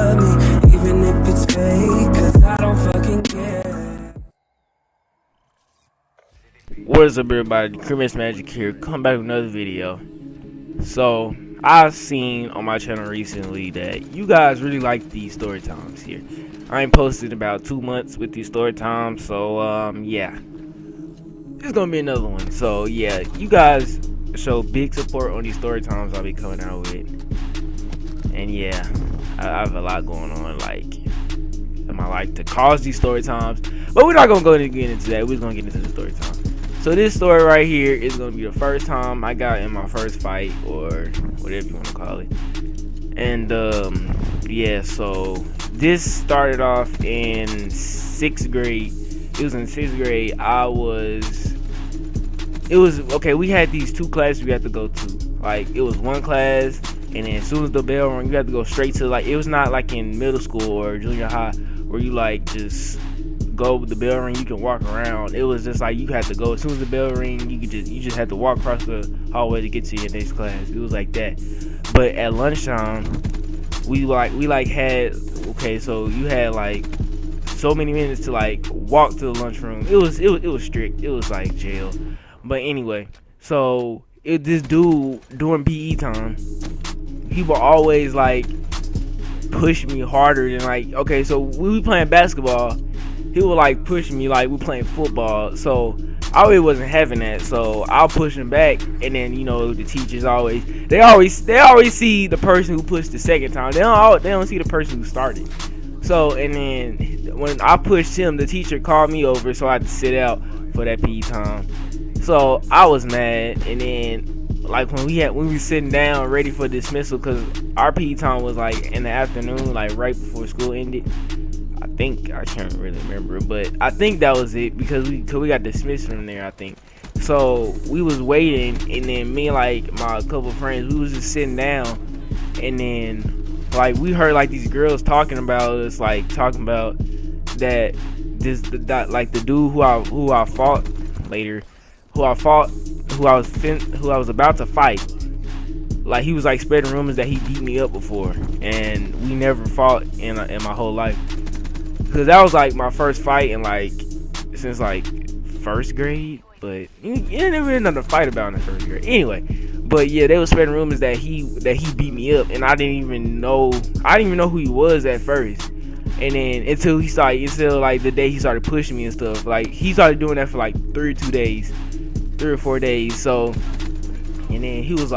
love me, even if it's fake, cause I don't fucking care. What is up, everybody? Christmas Magic here. Come back with another video. So I've seen on my channel recently that you guys really like these story times here. I ain't posted in about 2 months with these story times, so yeah, it's gonna be another one. So yeah, you guys show big support on these story times I'll be coming out with, and yeah, I have a lot going on, like in my life to cause these story times, but we're not gonna get into that. We're gonna get into the story time. So this story right here is gonna be the first time I got in my first fight, or whatever you want to call it. And yeah, so this started off in 6th grade. It was in 6th grade. It was okay. We had these 2 classes we had to go to. Like, it was one class, and then as soon as the bell rang, you had to go straight to, like, it was not like in middle school or junior high where you like just go with the bell ring, you can walk around. It was just like you had to go as soon as the bell ring. You just had to walk across the hallway to get to your next class. It was like that. But at lunchtime, we had, okay, so you had like so many minutes to like walk to the lunchroom. It was strict. It was like jail. But anyway, so this dude during PE time, he would always like push me harder than, like, okay, so we playing basketball, he would like push me like we playing football. So I really wasn't having that. So I'll push him back, and then the teachers always see the person who pushed the second time. They don't see the person who started. So, and then when I pushed him, the teacher called me over, so I had to sit out for that PE time. So I was mad, and then like when we were sitting down ready for dismissal, because our PE time was like in the afternoon, like right before school ended. I can't really remember, but I think that was it, because we got dismissed from there, I think. So we was waiting, and then me and like my couple of friends, we was just sitting down, and then like we heard like these girls talking about us, like talking about that like the dude who I fought later, who I was about to fight. Like, he was like spreading rumors that he beat me up before, and we never fought in my whole life. Cause that was like my first fight in like since like 1st grade, but you never had nothing to fight about in the 1st grade. Anyway, but yeah, they were spreading rumors that he beat me up, and I didn't even know who he was at first. And then until like the day he started pushing me and stuff, like he started doing that for like 3 or 4 days. So, and then he was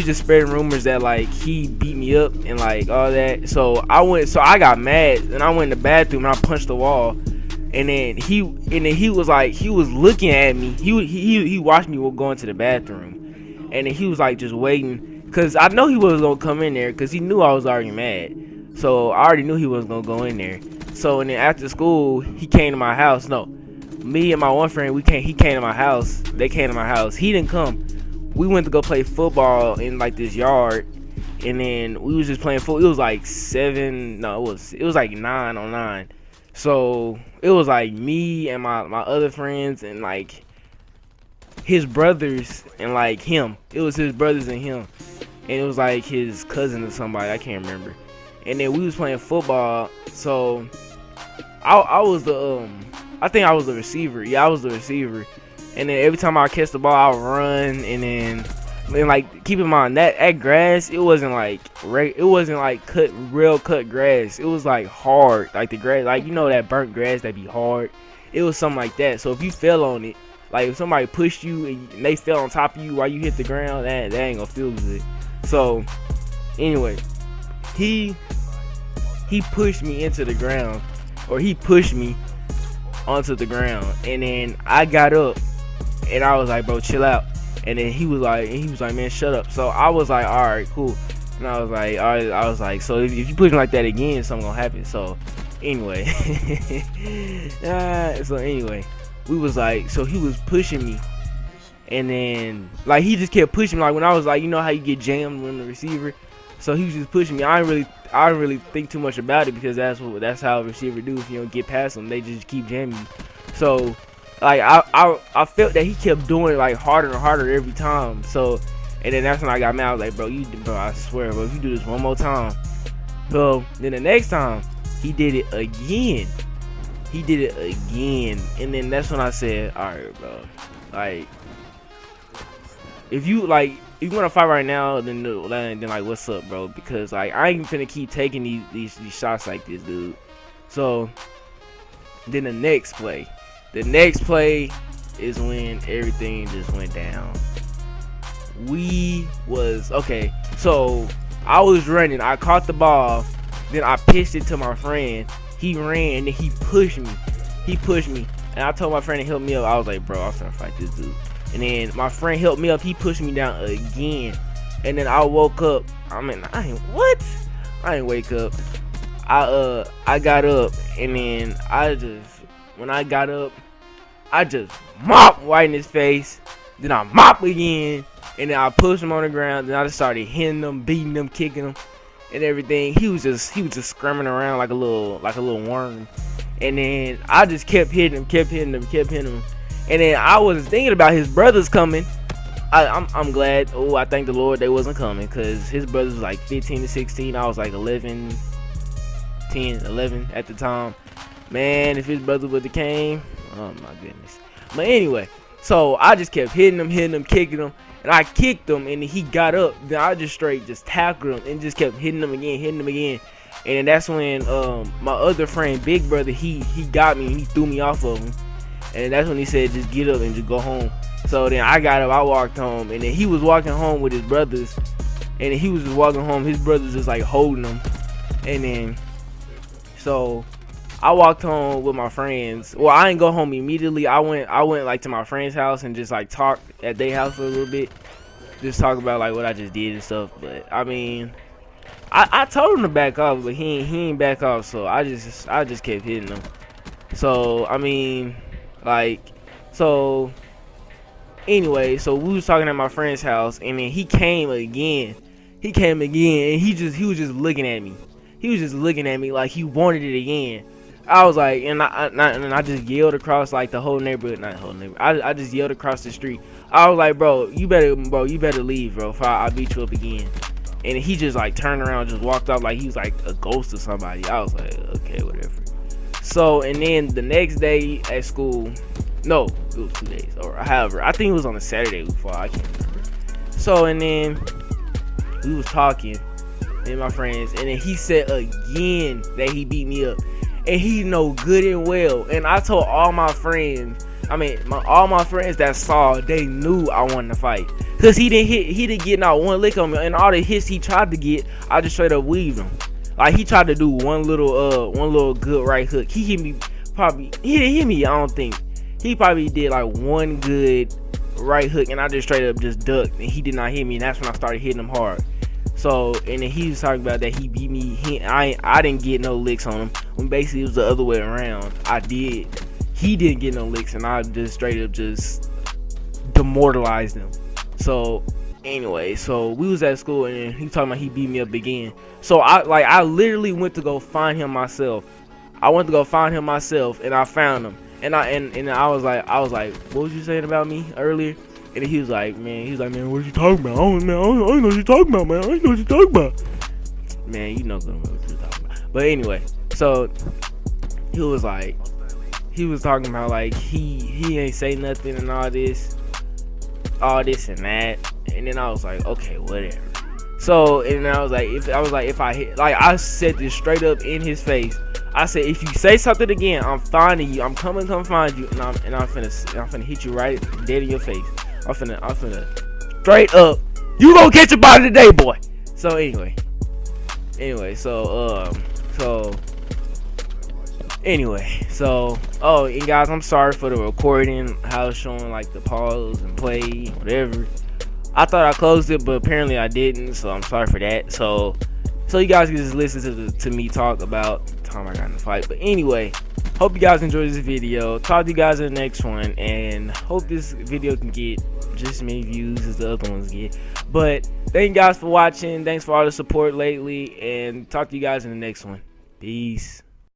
just spreading rumors that like he beat me up and like all that. So I got mad, and I went in the bathroom and I punched the wall. And then he was looking at me. He watched me go into the bathroom, and then he was like just waiting, cause I know he wasn't gonna come in there, cause he knew I was already mad. So I already knew he wasn't gonna go in there. So, and then after school, he came to my house. No, me and my one friend, he came to my house. They came to my house. He didn't come. We went to go play football in like this yard, and then we was just playing football. It was like it was like 9-on-9. So it was like me and my other friends, and like his brothers, and like him. It was his brothers and him, and it was like his cousin or somebody, I can't remember. And then we was playing football. So I was I think I was the receiver. Yeah, I was the receiver. And then every time I catch the ball, I would run. And then like, keep in mind that grass, it wasn't like real cut grass. It was like hard, like the grass, like that burnt grass that be hard. It was something like that. So if you fell on it, like if somebody pushed you and they fell on top of you while you hit the ground, that ain't gonna feel good. So anyway, he pushed me into the ground, or he pushed me onto the ground, and then I got up. And I was like, bro, chill out. And then he was like, man, shut up. So I was like, all right, cool. And I was like, all right. I was like, so if you push me like that again, something gonna happen. So anyway, we was like, so he was pushing me, and then like he just kept pushing me. Like when I was like, how you get jammed when the receiver. So he was just pushing me. I didn't really think too much about it, because that's how a receiver do. If you don't get past them, they just keep jamming you. So like I felt that he kept doing it like harder and harder every time. So, and then that's when I got mad. I was like, bro, I swear, bro, if you do this one more time, So then the next time he did it again. He did it again, and then that's when I said, all right, bro, like, if you wanna fight right now, then like, what's up, bro? Because like, I ain't finna keep taking these shots like this, dude. So then the next play is when everything just went down. Okay, so I was running, I caught the ball, then I pitched it to my friend. He ran, and he pushed me. And I told my friend to help me up. I was like, bro, I'm trying to fight this dude. And then my friend helped me up. He pushed me down again. And then I woke up. I ain't wake up. I got up, and then when I got up, I just mopped right in his face. Then I mop again, and then I pushed him on the ground. Then I just started hitting him, beating him, kicking him, and everything. He was just scrumming around like a little worm. And then I just kept hitting him. And then I was thinking about his brothers coming. I'm glad. Oh, I thank the Lord they wasn't coming, because his brothers was like 15 to 16. I was like 11 at the time. Man, if his brother would have came, oh my goodness. But anyway, so I just kept hitting him, kicking him, and I kicked him, and he got up. Then I just tackled him and just kept hitting him again. And then that's when my other friend, Big Brother, he got me, and he threw me off of him. And that's when he said, just get up and just go home. So then I got up, I walked home, and then he was walking home with his brothers. And then he was just walking home, his brothers just like holding him. And then, so I walked home with my friends. Well, I didn't go home immediately. I went like to my friend's house and just like talked at their house for a little bit. Just talk about like what I just did and stuff. But I mean, I told him to back off, but he ain't back off. So I just kept hitting him. So I mean, like, so anyway, so we was talking at my friend's house, and then he came again, and he was just looking at me. He was just looking at me like he wanted it again. I was like, and I just yelled across like the whole neighborhood, not the whole neighborhood. I just yelled across the street. I was like, bro, you better leave, bro, if I beat you up again. And he just like turned around, just walked off like he was like a ghost or somebody. I was like, okay, whatever. So, and then the next day at school, no, it was 2 days, or however, I think it was on a Saturday before, I can't remember. So, and then we was talking, and my friends, and then he said again that he beat me up, and he know good and well. And I told all my friends, all my friends that saw, they knew I wanted to fight, cause he didn't get not one lick on me, and all the hits he tried to get, I just straight up weaved him. Like, he tried to do one little good right hook. He hit me he didn't hit me, I don't think. He probably did like one good right hook, and I just straight up just ducked, and he did not hit me, and that's when I started hitting him hard. So, and then he was talking about that he beat me. I didn't get no licks on him, when basically it was the other way around. He didn't get no licks, and I just straight up just demoralized him. So anyway, so we was at school, and he talking about he beat me up again. So I literally went to go find him myself. And I found him. And I was like, what was you saying about me earlier? And he was like, man, what you talking about? I don't know what you talking about, man. I ain't know what you talking about. Man, you know what you're talking about. But anyway, so he was talking about like he ain't say nothing and all this and that. And then I was like, okay, whatever. So, and I was like, if I hit, like, I said this straight up in his face. I said, if you say something again, I'm finding you. I'm coming to come find you, and I'm finna hit you right dead in your face. I'm finna straight up. You gonna catch a body today, boy. So anyway, oh, and guys, I'm sorry for the recording, how it's showing like the pause and play, whatever. I thought I closed it, but apparently I didn't, so I'm sorry for that. So you guys can just listen to me talk about the time I got in the fight. But anyway, hope you guys enjoyed this video. Talk to you guys in the next one, and hope this video can get just as many views as the other ones get. But thank you guys for watching. Thanks for all the support lately, and talk to you guys in the next one. Peace.